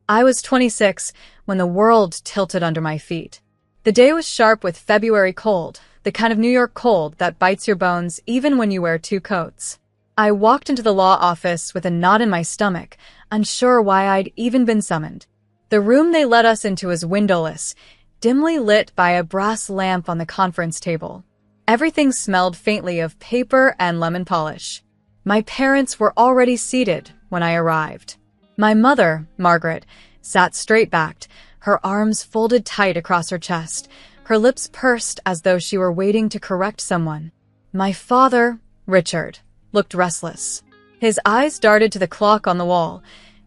I was 26 when the world tilted under my feet. The day was sharp with February cold, the kind of New York cold that bites your bones even when you wear two coats. I walked into the law office with a knot in my stomach, unsure why I'd even been summoned. The room they led us into was windowless, dimly lit by a brass lamp on the conference table. Everything smelled faintly of paper and lemon polish. My parents were already seated when I arrived. My mother, Margaret, sat straight-backed, her arms folded tight across her chest, her lips pursed as though she were waiting to correct someone. My father, Richard, looked restless. His eyes darted to the clock on the wall,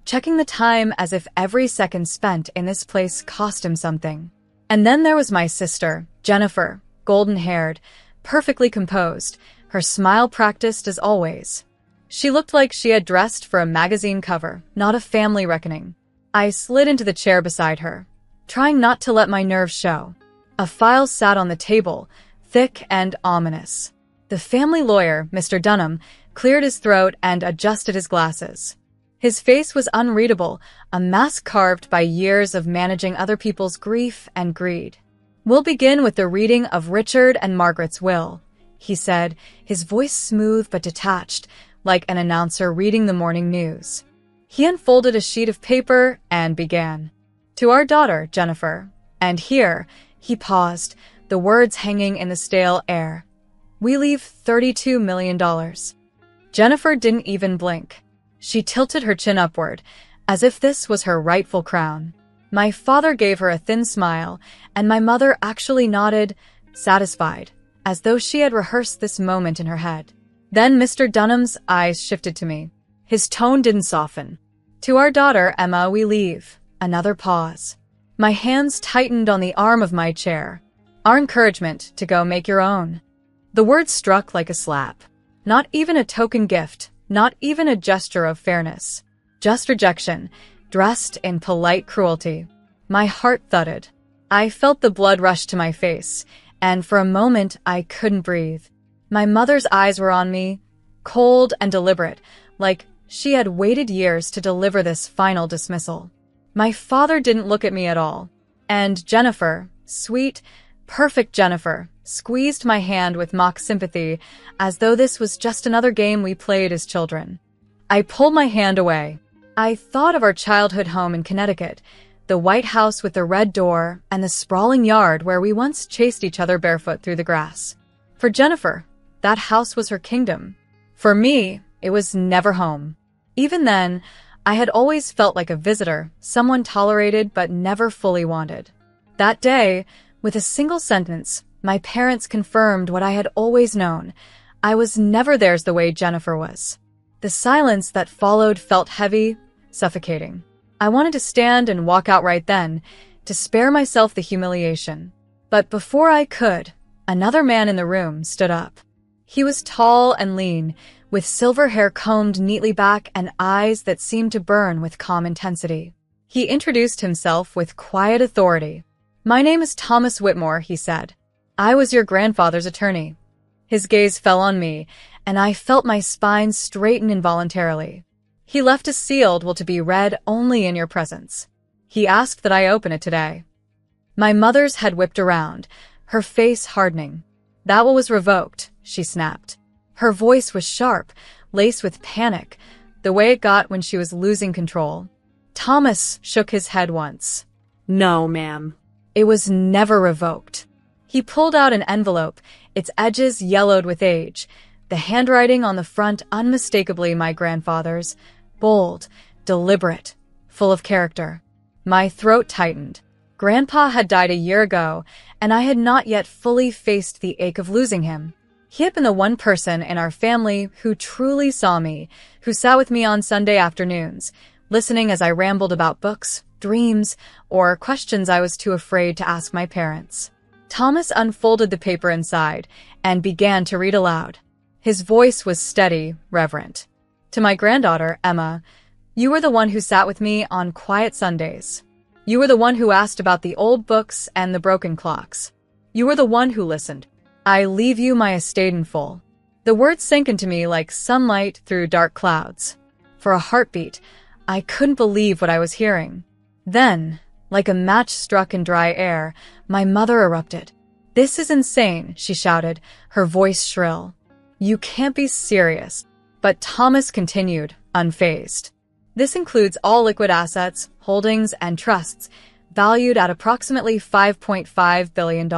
checking the time as if every second spent in this place cost him something. And then there was my sister, Jennifer, golden-haired, perfectly composed, her smile practiced as always. She looked like she had dressed for a magazine cover, not a family reckoning. I slid into the chair beside her, trying not to let my nerves show. A file sat on the table, thick and ominous. The family lawyer, Mr. Dunham, cleared his throat and adjusted his glasses. His face was unreadable, a mask carved by years of managing other people's grief and greed. "We'll begin with the reading of Richard and Margaret's will," he said, his voice smooth but detached, like an announcer reading the morning news. He unfolded a sheet of paper and began. "To our daughter, Jennifer." And here, he paused, the words hanging in the stale air. "We leave $32 million. Jennifer didn't even blink. She tilted her chin upward, as if this was her rightful crown. My father gave her a thin smile, and my mother actually nodded, satisfied, as though she had rehearsed this moment in her head. Then Mr. Dunham's eyes shifted to me. His tone didn't soften. "To our daughter, Emma, we leave." Another pause. My hands tightened on the arm of my chair. "Our encouragement to go make your own." The words struck like a slap. Not even a token gift, not even a gesture of fairness. Just rejection, dressed in polite cruelty. My heart thudded. I felt the blood rush to my face, and for a moment I couldn't breathe. My mother's eyes were on me, cold and deliberate, like she had waited years to deliver this final dismissal. My father didn't look at me at all, and Jennifer, sweet, perfect Jennifer, squeezed my hand with mock sympathy, as though this was just another game we played as children. I pulled my hand away. I thought of our childhood home in Connecticut, the white house with the red door and the sprawling yard where we once chased each other barefoot through the grass. For Jennifer, that house was her kingdom. For me, it was never home. Even then, I had always felt like a visitor, someone tolerated but never fully wanted. That day, with a single sentence, my parents confirmed what I had always known. I was never theirs the way Jennifer was. The silence that followed felt heavy, suffocating. I wanted to stand and walk out right then, to spare myself the humiliation. But before I could, another man in the room stood up. He was tall and lean, with silver hair combed neatly back and eyes that seemed to burn with calm intensity. He introduced himself with quiet authority. "My name is Thomas Whitmore," he said. "I was your grandfather's attorney." His gaze fell on me, and I felt my spine straighten involuntarily. "He left a sealed will to be read only in your presence. He asked that I open it today." My mother's head whipped around, her face hardening. "That will was revoked," she snapped. Her voice was sharp, laced with panic, the way it got when she was losing control. Thomas shook his head once. "No, ma'am. It was never revoked." He pulled out an envelope, its edges yellowed with age, the handwriting on the front unmistakably my grandfather's, bold, deliberate, full of character. My throat tightened. Grandpa had died a year ago, and I had not yet fully faced the ache of losing him. He had been the one person in our family who truly saw me, who sat with me on Sunday afternoons, listening as I rambled about books, dreams, or questions I was too afraid to ask my parents. Thomas unfolded the paper inside and began to read aloud. His voice was steady, reverent. "To my granddaughter, Emma, you were the one who sat with me on quiet Sundays. You were the one who asked about the old books and the broken clocks. You were the one who listened. I leave you my estate in full." The words sank into me like sunlight through dark clouds. For a heartbeat, I couldn't believe what I was hearing. Then, like a match struck in dry air, my mother erupted. "This is insane," she shouted, her voice shrill. "You can't be serious." But Thomas continued, unfazed. "This includes all liquid assets, holdings, and trusts, valued at approximately $5.5 billion.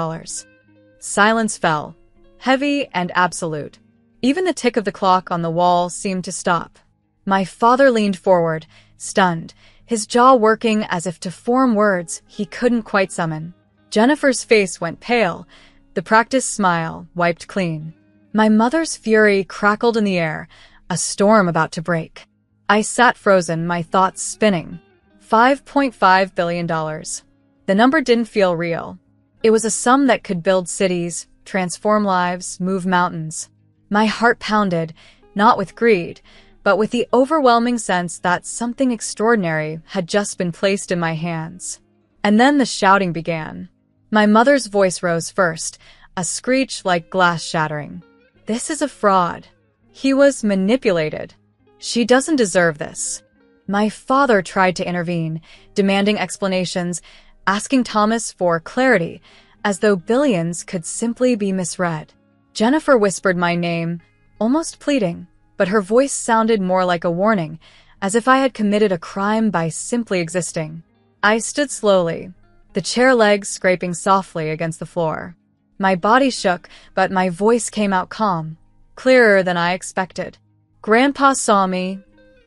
Silence fell, heavy and absolute. Even the tick of the clock on the wall seemed to stop. My father leaned forward, stunned, his jaw working as if to form words he couldn't quite summon. Jennifer's face went pale, the practiced smile wiped clean. My mother's fury crackled in the air, a storm about to break. I sat frozen, my thoughts spinning. $5.5 billion. The number didn't feel real. It was a sum that could build cities, transform lives, move mountains. My heart pounded, not with greed, but with the overwhelming sense that something extraordinary had just been placed in my hands. And then the shouting began. My mother's voice rose first, a screech like glass shattering. "This is a fraud. He was manipulated. She doesn't deserve this." My father tried to intervene, demanding explanations, asking Thomas for clarity, as though billions could simply be misread. Jennifer whispered my name, almost pleading, but her voice sounded more like a warning, as if I had committed a crime by simply existing. I stood slowly, the chair legs scraping softly against the floor. My body shook, but my voice came out calm, clearer than I expected. "Grandpa saw me,"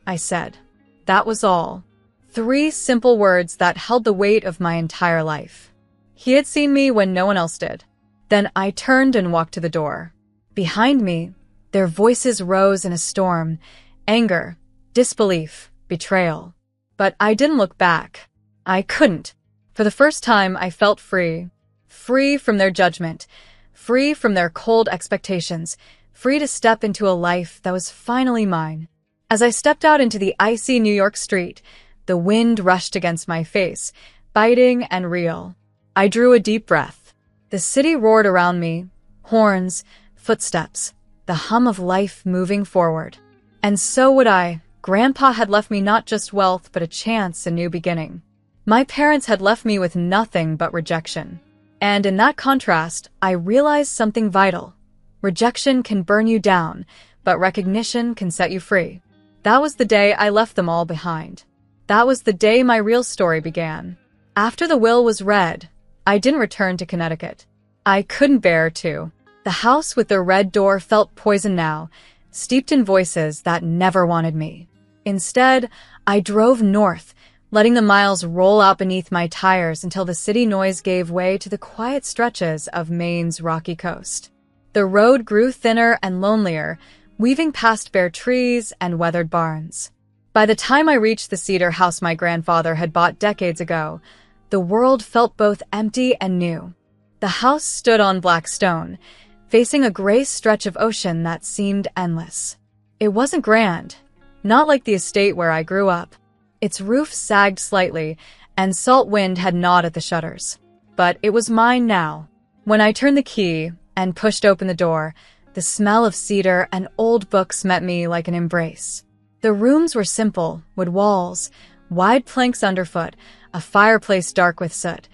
I said. That was all. 3 simple words that held the weight of my entire life. He had seen me when no one else did. Then I turned and walked to the door. Behind me, their voices rose in a storm, anger, disbelief, betrayal. But I didn't look back. I couldn't. For the first time, I felt free. Free from their judgment, free from their cold expectations, free to step into a life that was finally mine. As I stepped out into the icy New York street, the wind rushed against my face, biting and real. I drew a deep breath. The city roared around me, horns, footsteps, the hum of life moving forward. And so would I. Grandpa had left me not just wealth, but a chance, a new beginning. My parents had left me with nothing but rejection. And in that contrast, I realized something vital. Rejection can burn you down, but recognition can set you free. That was the day I left them all behind. That was the day my real story began. After the will was read, I didn't return to Connecticut. I couldn't bear to. The house with the red door felt poisoned now, steeped in voices that never wanted me. Instead, I drove north, letting the miles roll out beneath my tires until the city noise gave way to the quiet stretches of Maine's rocky coast. The road grew thinner and lonelier, weaving past bare trees and weathered barns. By the time I reached the cedar house my grandfather had bought decades ago, the world felt both empty and new. The house stood on black stone, facing a gray stretch of ocean that seemed endless. It wasn't grand, not like the estate where I grew up. Its roof sagged slightly, and salt wind had gnawed at the shutters. But it was mine now. When I turned the key and pushed open the door, the smell of cedar and old books met me like an embrace. The rooms were simple, wood walls, wide planks underfoot, a fireplace dark with soot.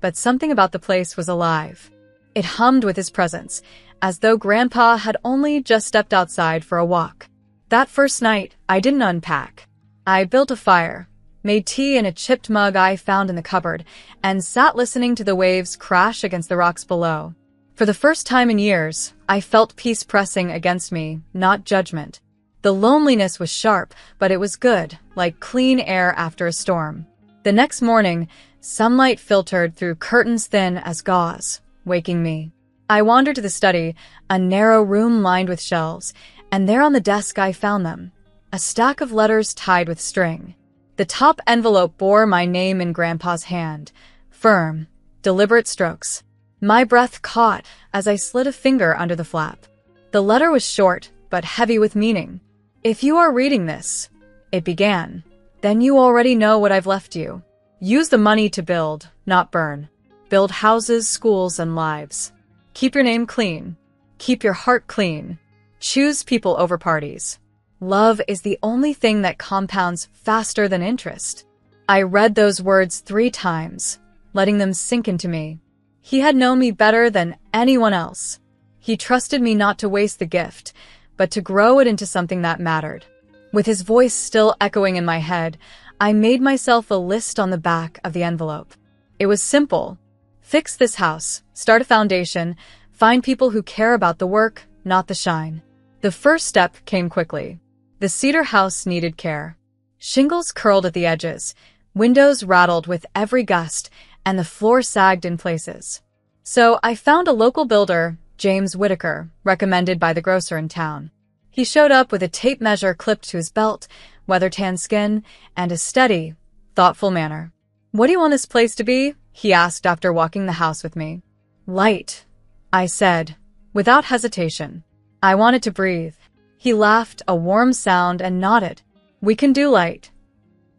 But something about the place was alive. It hummed with his presence, as though Grandpa had only just stepped outside for a walk. That first night, I didn't unpack. I built a fire, made tea in a chipped mug I found in the cupboard, and sat listening to the waves crash against the rocks below. For the first time in years, I felt peace pressing against me, not judgment. The loneliness was sharp, but it was good, like clean air after a storm. The next morning, sunlight filtered through curtains thin as gauze, waking me. I wandered to the study, a narrow room lined with shelves, and there on the desk I found them. A stack of letters tied with string. The top envelope bore my name in Grandpa's hand. Firm, deliberate strokes. My breath caught as I slid a finger under the flap. The letter was short, but heavy with meaning. "If you are reading this," it began, "then you already know what I've left you. Use the money to build, not burn. Build houses, schools, and lives. Keep your name clean. Keep your heart clean. Choose people over parties. Love is the only thing that compounds faster than interest." I read those words 3 times, letting them sink into me. He had known me better than anyone else. He trusted me not to waste the gift, but to grow it into something that mattered. With his voice still echoing in my head, I made myself a list on the back of the envelope. It was simple. Fix this house, start a foundation, find people who care about the work, not the shine. The first step came quickly. The cedar house needed care. Shingles curled at the edges, windows rattled with every gust, and the floor sagged in places. So I found a local builder, James Whitaker, recommended by the grocer in town. He showed up with a tape measure clipped to his belt, weather-tanned skin, and a steady, thoughtful manner. "What do you want this place to be?" he asked after walking the house with me. "Light," I said, without hesitation. "I want it to breathe." He laughed, a warm sound, and nodded. "We can do light."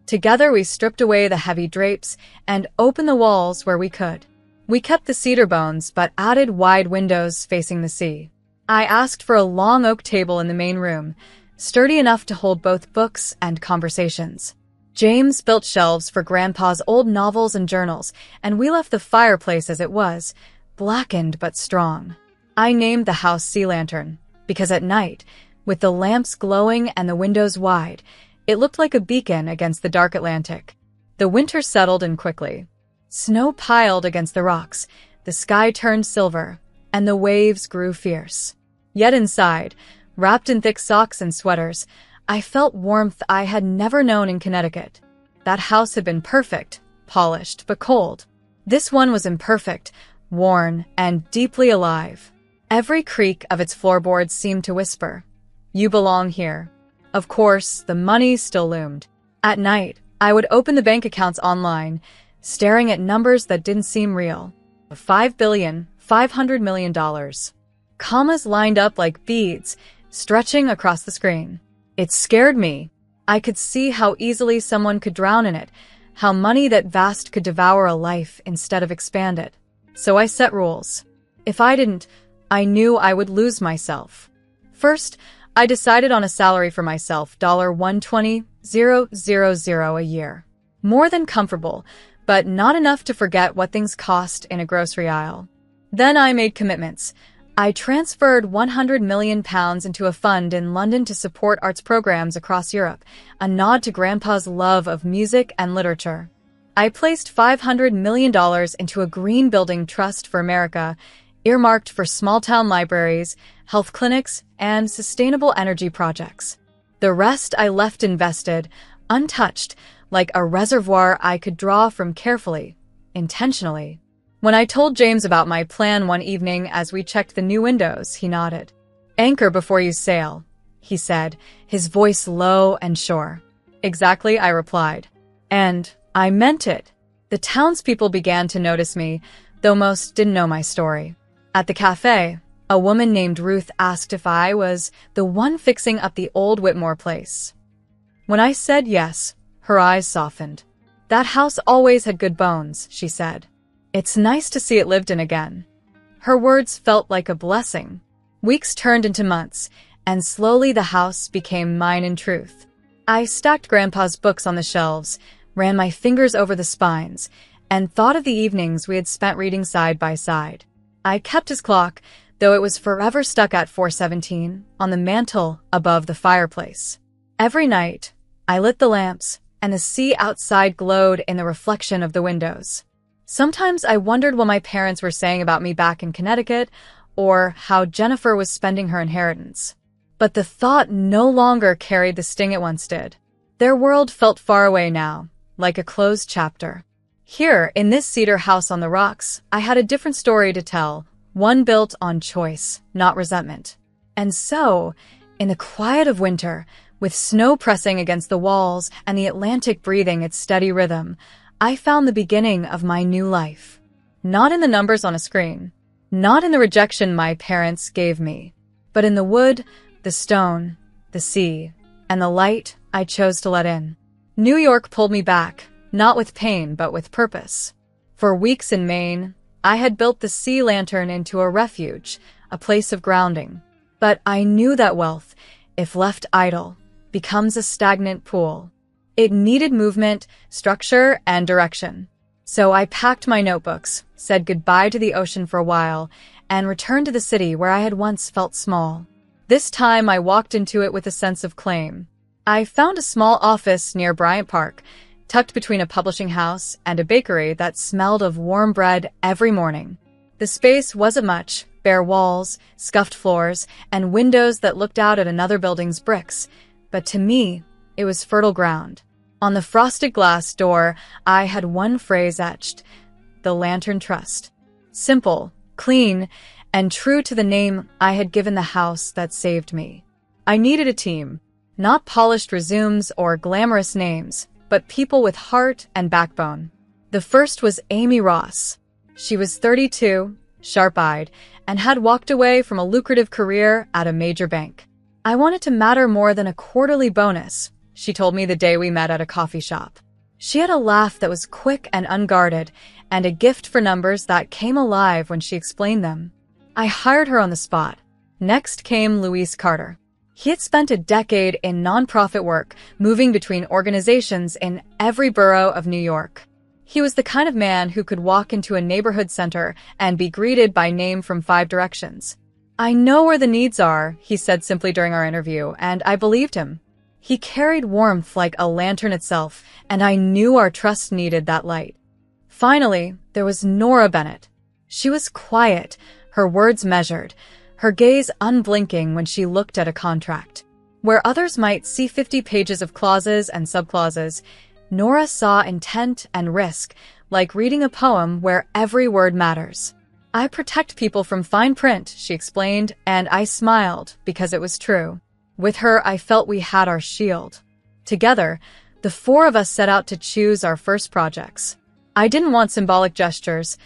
Together we stripped away the heavy drapes and opened the walls where we could. We kept the cedar bones but added wide windows facing the sea. I asked for a long oak table in the main room, sturdy enough to hold both books and conversations. James built shelves for Grandpa's old novels and journals, and we left the fireplace as it was, blackened but strong. I named the house Sea Lantern, because at night, with the lamps glowing and the windows wide, it looked like a beacon against the dark Atlantic. The winter settled in quickly. Snow piled against the rocks, the sky turned silver, and the waves grew fierce. Yet inside, wrapped in thick socks and sweaters, I felt warmth I had never known in Connecticut. That house had been perfect, polished, but cold. This one was imperfect, worn, and deeply alive. Every creak of its floorboards seemed to whisper, "You belong here." Of course, the money still loomed. At night, I would open the bank accounts online, staring at numbers that didn't seem real. $5,500,000,000. Commas lined up like beads, stretching across the screen. It scared me. I could see how easily someone could drown in it, how money that vast could devour a life instead of expand it. So I set rules. If I didn't, I knew I would lose myself. First, I decided on a salary for myself, $120,000 a year. More than comfortable, but not enough to forget what things cost in a grocery aisle. Then I made commitments. I transferred £100 million into a fund in London to support arts programs across Europe, a nod to Grandpa's love of music and literature. I placed $500 million into a green building trust for America, earmarked for small-town libraries, health clinics, and sustainable energy projects. The rest I left invested, untouched, like a reservoir I could draw from carefully, intentionally. When I told James about my plan one evening as we checked the new windows, he nodded. "Anchor before you sail," he said, his voice low and sure. "Exactly," I replied. And I meant it. The townspeople began to notice me, though most didn't know my story. At the cafe, a woman named Ruth asked if I was the one fixing up the old Whitmore place. When I said yes, her eyes softened. "That house always had good bones," she said. "It's nice to see it lived in again." Her words felt like a blessing. Weeks turned into months, and slowly the house became mine in truth. I stacked Grandpa's books on the shelves, ran my fingers over the spines, and thought of the evenings we had spent reading side by side. I kept his clock, though it was forever stuck at 4:17, on the mantel above the fireplace. Every night, I lit the lamps, and the sea outside glowed in the reflection of the windows. Sometimes I wondered what my parents were saying about me back in Connecticut, or how Jennifer was spending her inheritance. But the thought no longer carried the sting it once did. Their world felt far away now, like a closed chapter. Here, in this cedar house on the rocks, I had a different story to tell, one built on choice, not resentment. And so, in the quiet of winter, with snow pressing against the walls and the Atlantic breathing its steady rhythm, I found the beginning of my new life. Not in the numbers on a screen, not in the rejection my parents gave me, but in the wood, the stone, the sea, and the light I chose to let in. New York pulled me back, not with pain, but with purpose. For weeks in Maine, I had built the Sea Lantern into a refuge, a place of grounding. But I knew that wealth, if left idle, becomes a stagnant pool. It needed movement, structure, and direction. So I packed my notebooks, said goodbye to the ocean for a while, and returned to the city where I had once felt small. This time I walked into it with a sense of claim. I found a small office near Bryant Park, tucked between a publishing house and a bakery that smelled of warm bread every morning. The space wasn't much, bare walls, scuffed floors, and windows that looked out at another building's bricks, but to me, it was fertile ground. On the frosted glass door, I had one phrase etched: the Lantern Trust. Simple, clean, and true to the name I had given the house that saved me. I needed a team, not polished resumes or glamorous names, but people with heart and backbone. The first was Amy Ross. She was 32, sharp-eyed, and had walked away from a lucrative career at a major bank. I wanted to matter more than a quarterly bonus, she told me the day we met at a coffee shop. She had a laugh that was quick and unguarded, and a gift for numbers that came alive when she explained them. I hired her on the spot. Next came Luis Carter. He had spent a decade in nonprofit work, moving between organizations in every borough of New York. He was the kind of man who could walk into a neighborhood center and be greeted by name from 5 directions. "I know where the needs are," he said simply during our interview, and I believed him. He carried warmth like a lantern itself, and I knew our trust needed that light. Finally, there was Nora Bennett. She was quiet, her words measured, her gaze unblinking when she looked at a contract. Where others might see 50 pages of clauses and subclauses, Nora saw intent and risk, like reading a poem where every word matters. "I protect people from fine print," she explained, and I smiled because it was true. With her, I felt we had our shield. Together, the 4 of us set out to choose our first projects. I didn't want symbolic gestures.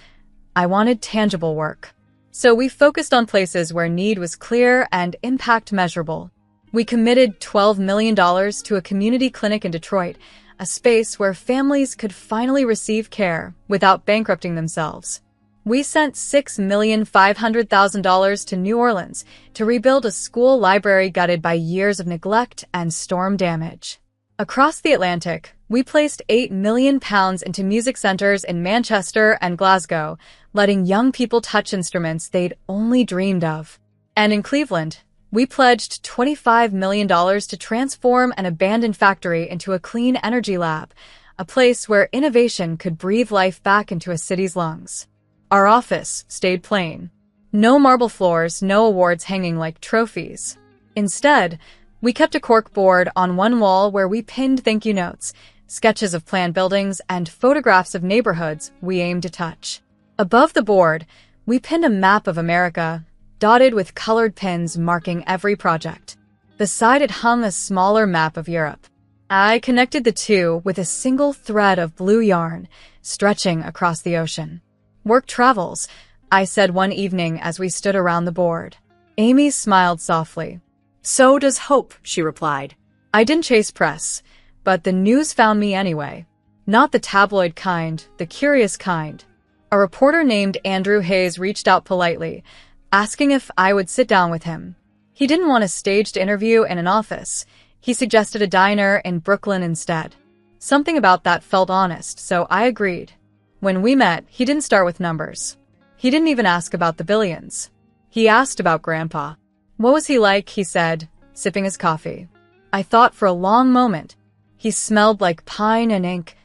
I wanted tangible work. So we focused on places where need was clear and impact measurable. We committed $12 million to a community clinic in Detroit, a space where families could finally receive care without bankrupting themselves. We sent $6,500,000 to New Orleans to rebuild a school library gutted by years of neglect and storm damage. Across the Atlantic, we placed £8 million into music centers in Manchester and Glasgow, letting young people touch instruments they'd only dreamed of. And in Cleveland, we pledged $25 million to transform an abandoned factory into a clean energy lab, a place where innovation could breathe life back into a city's lungs. Our office stayed plain. No marble floors, no awards hanging like trophies. Instead, we kept a cork board on one wall where we pinned thank you notes, sketches of planned buildings, and photographs of neighborhoods we aimed to touch. Above the board, we pinned a map of America, dotted with colored pins marking every project. Beside it hung a smaller map of Europe. I connected the two with a single thread of blue yarn, stretching across the ocean. "Work travels," I said one evening as we stood around the board. Amy smiled softly. "So does hope," she replied. I didn't chase press, but the news found me anyway. Not the tabloid kind, the curious kind. A reporter named Andrew Hayes reached out politely, asking if I would sit down with him. He didn't want a staged interview in an office. He suggested a diner in Brooklyn instead. Something about that felt honest, so I agreed. When we met, he didn't start with numbers. He didn't even ask about the billions. He asked about Grandpa. "What was he like?" he said, sipping his coffee. I thought for a long moment. "He smelled like pine and ink,"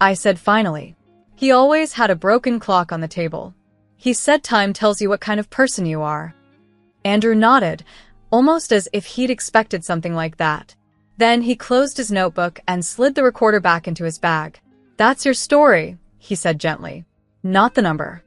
I said finally. "He always had a broken clock on the table. He said time tells you what kind of person you are." Andrew nodded, almost as if he'd expected something like that. Then he closed his notebook and slid the recorder back into his bag. "That's your story," he said gently. "Not the number."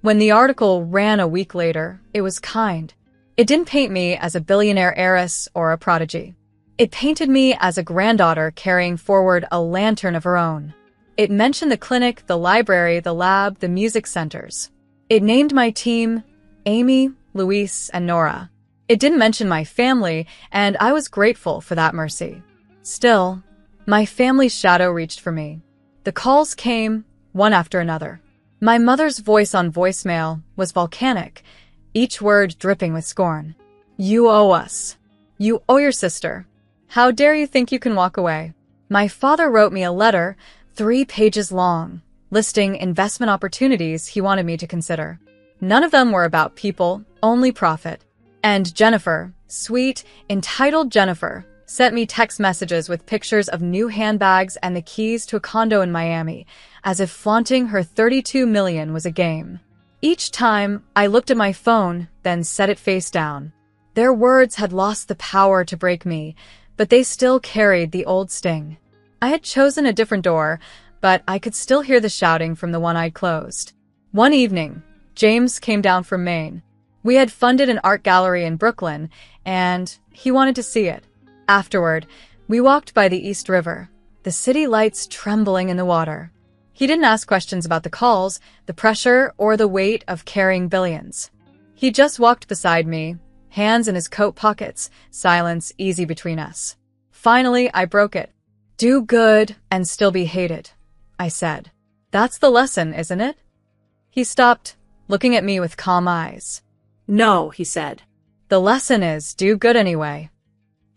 When the article ran a week later, it was kind. It didn't paint me as a billionaire heiress or a prodigy. It painted me as a granddaughter carrying forward a lantern of her own. It mentioned the clinic, the library, the lab, the music centers. It named my team Amy, Luis, and Nora. It didn't mention my family, and I was grateful for that mercy. Still, my family's shadow reached for me. The calls came, one after another. My mother's voice on voicemail was volcanic, each word dripping with scorn. "You owe us. You owe your sister. How dare you think you can walk away?" My father wrote me a letter, 3 pages long, listing investment opportunities he wanted me to consider. None of them were about people, only profit. And Jennifer, sweet, entitled Jennifer, sent me text messages with pictures of new handbags and the keys to a condo in Miami, as if flaunting her $32 million was a game. Each time, I looked at my phone, then set it face down. Their words had lost the power to break me, but they still carried the old sting. I had chosen a different door, but I could still hear the shouting from the one I'd closed. One evening, James came down from Maine. We had funded an art gallery in Brooklyn, and he wanted to see it. Afterward, we walked by the East River, the city lights trembling in the water. He didn't ask questions about the calls, the pressure, or the weight of carrying billions. He just walked beside me, hands in his coat pockets, silence easy between us. Finally, I broke it. Do good and still be hated, I said. That's the lesson, isn't it? He stopped, looking at me with calm eyes. No, he said. The lesson is do good anyway.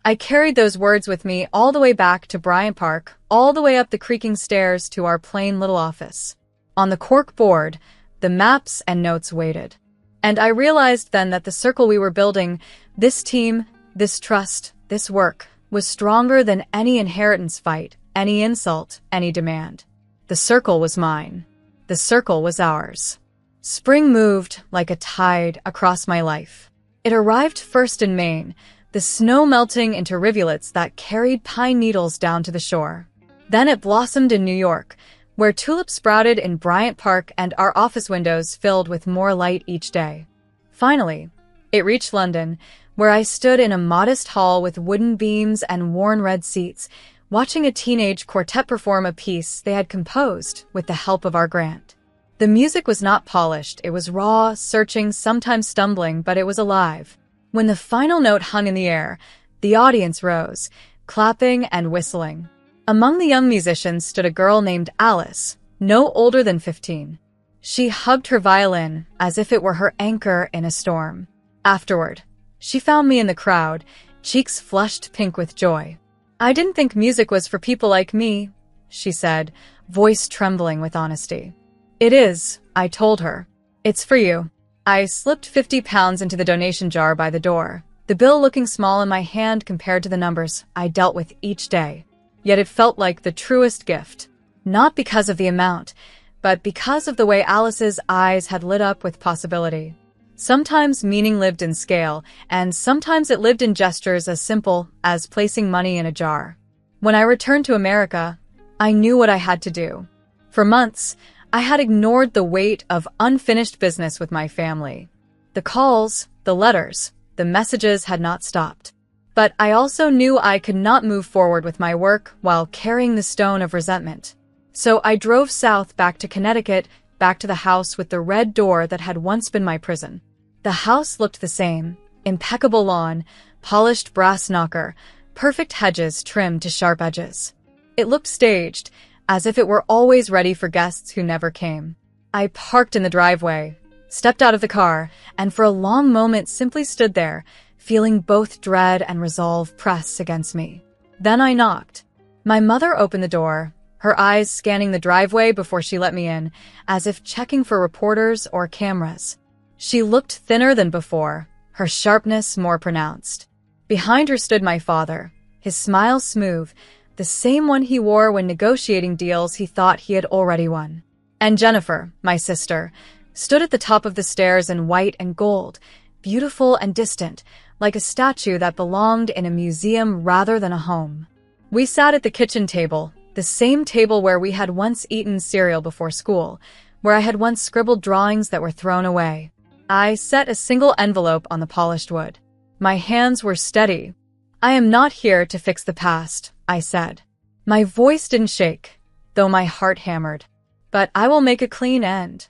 I carried those words with me all the way back to Bryant Park, all the way up the creaking stairs to our plain little office. On the cork board, the maps and notes waited. And I realized then that the circle we were building, this team, this trust, this work, was stronger than any inheritance fight, any insult, any demand. The circle was mine. The circle was ours. Spring moved like a tide across my life. It arrived first in Maine, the snow melting into rivulets that carried pine needles down to the shore. Then it blossomed in New York, where tulips sprouted in Bryant Park and our office windows filled with more light each day. Finally, it reached London, where I stood in a modest hall with wooden beams and worn red seats, watching a teenage quartet perform a piece they had composed with the help of our grant. The music was not polished, it was raw, searching, sometimes stumbling, but it was alive. When the final note hung in the air, the audience rose, clapping and whistling. Among the young musicians stood a girl named Alice, no older than 15. She hugged her violin as if it were her anchor in a storm. Afterward, she found me in the crowd, cheeks flushed pink with joy. I didn't think music was for people like me, she said, voice trembling with honesty. It is, I told her. It's for you. I slipped 50 pounds into the donation jar by the door, the bill looking small in my hand compared to the numbers I dealt with each day. Yet it felt like the truest gift. Not because of the amount, but because of the way Alice's eyes had lit up with possibility. Sometimes meaning lived in scale, and sometimes it lived in gestures as simple as placing money in a jar. When I returned to America, I knew what I had to do. For months, I had ignored the weight of unfinished business with my family. The calls, the letters, the messages had not stopped. But I also knew I could not move forward with my work while carrying the stone of resentment. So I drove south back to Connecticut, back to the house with the red door that had once been my prison. The house looked the same, impeccable lawn, polished brass knocker, perfect hedges trimmed to sharp edges. It looked staged, as if it were always ready for guests who never came. I parked in the driveway, stepped out of the car, and for a long moment simply stood there, feeling both dread and resolve press against me. Then I knocked. My mother opened the door, her eyes scanning the driveway before she let me in, as if checking for reporters or cameras. She looked thinner than before, her sharpness more pronounced. Behind her stood my father, his smile smooth, the same one he wore when negotiating deals he thought he had already won. And Jennifer, my sister, stood at the top of the stairs in white and gold, beautiful and distant, like a statue that belonged in a museum rather than a home. We sat at the kitchen table, the same table where we had once eaten cereal before school, where I had once scribbled drawings that were thrown away. I set a single envelope on the polished wood. My hands were steady. I am not here to fix the past, I said. My voice didn't shake, though my heart hammered. But I will make a clean end.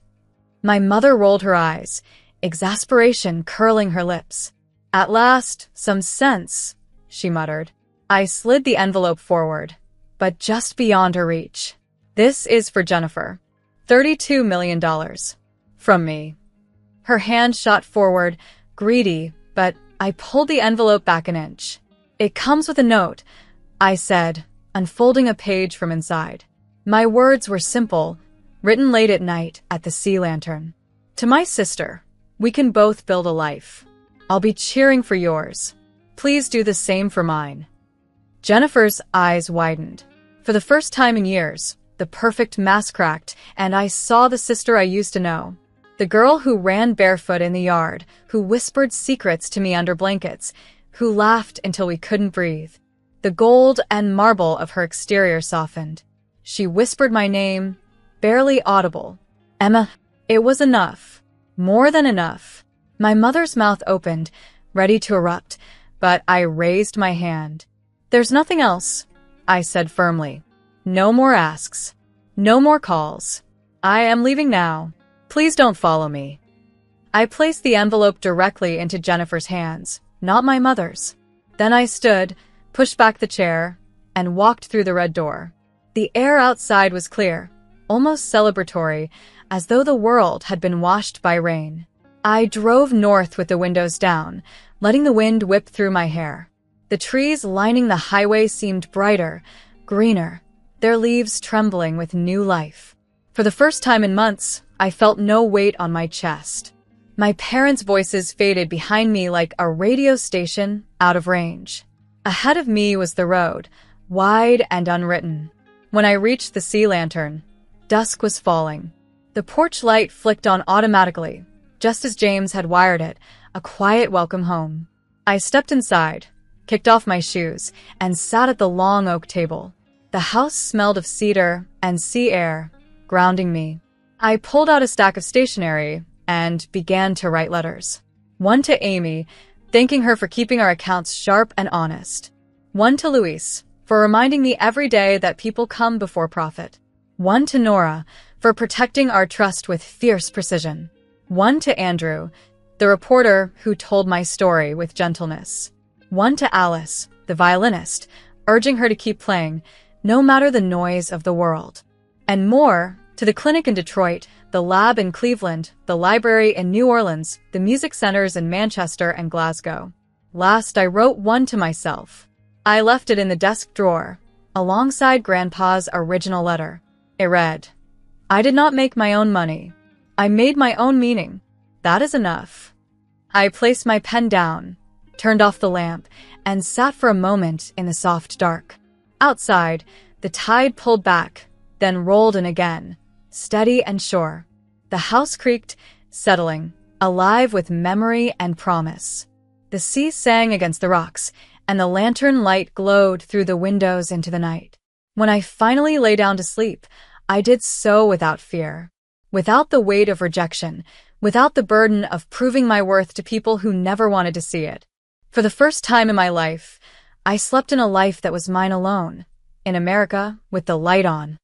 My mother rolled her eyes, exasperation curling her lips. At last, some sense, she muttered. I slid the envelope forward, but just beyond her reach. This is for Jennifer. $32 million. From me. Her hand shot forward, greedy, but I pulled the envelope back an inch. It comes with a note, I said, unfolding a page from inside. My words were simple, written late at night at the sea lantern. To my sister, we can both build a life. I'll be cheering for yours. Please do the same for mine. Jennifer's eyes widened. For the first time in years, the perfect mask cracked, and I saw the sister I used to know. The girl who ran barefoot in the yard, who whispered secrets to me under blankets, who laughed until we couldn't breathe. The gold and marble of her exterior softened. She whispered my name, barely audible. Emma. It was enough. More than enough. My mother's mouth opened, ready to erupt, but I raised my hand. There's nothing else, I said firmly. No more asks. No more calls. I am leaving now. Please don't follow me. I placed the envelope directly into Jennifer's hands, not my mother's. Then I stood, pushed back the chair, and walked through the red door. The air outside was clear, almost celebratory, as though the world had been washed by rain. I drove north with the windows down, letting the wind whip through my hair. The trees lining the highway seemed brighter, greener, their leaves trembling with new life. For the first time in months, I felt no weight on my chest. My parents' voices faded behind me like a radio station out of range. Ahead of me was the road, wide and unwritten. When I reached the sea lantern, dusk was falling. The porch light flicked on automatically, just as James had wired it, a quiet welcome home. I stepped inside, kicked off my shoes, and sat at the long oak table. The house smelled of cedar and sea air, grounding me. I pulled out a stack of stationery and began to write letters. One to Amy, thanking her for keeping our accounts sharp and honest. One to Luis, for reminding me every day that people come before profit. One to Nora, for protecting our trust with fierce precision. One to Andrew, the reporter who told my story with gentleness. One to Alice, the violinist, urging her to keep playing, no matter the noise of the world. And more, to the clinic in Detroit, the lab in Cleveland, the library in New Orleans, the music centers in Manchester and Glasgow. Last, I wrote one to myself. I left it in the desk drawer, alongside Grandpa's original letter. It read, I did not make my own money. I made my own meaning. That is enough. I placed my pen down, turned off the lamp, and sat for a moment in the soft dark. Outside, the tide pulled back, then rolled in again, steady and sure. The house creaked, settling, alive with memory and promise. The sea sang against the rocks, and the lantern light glowed through the windows into the night. When I finally lay down to sleep, I did so without fear. Without the weight of rejection, without the burden of proving my worth to people who never wanted to see it. For the first time in my life, I slept in a life that was mine alone, in America with the light on.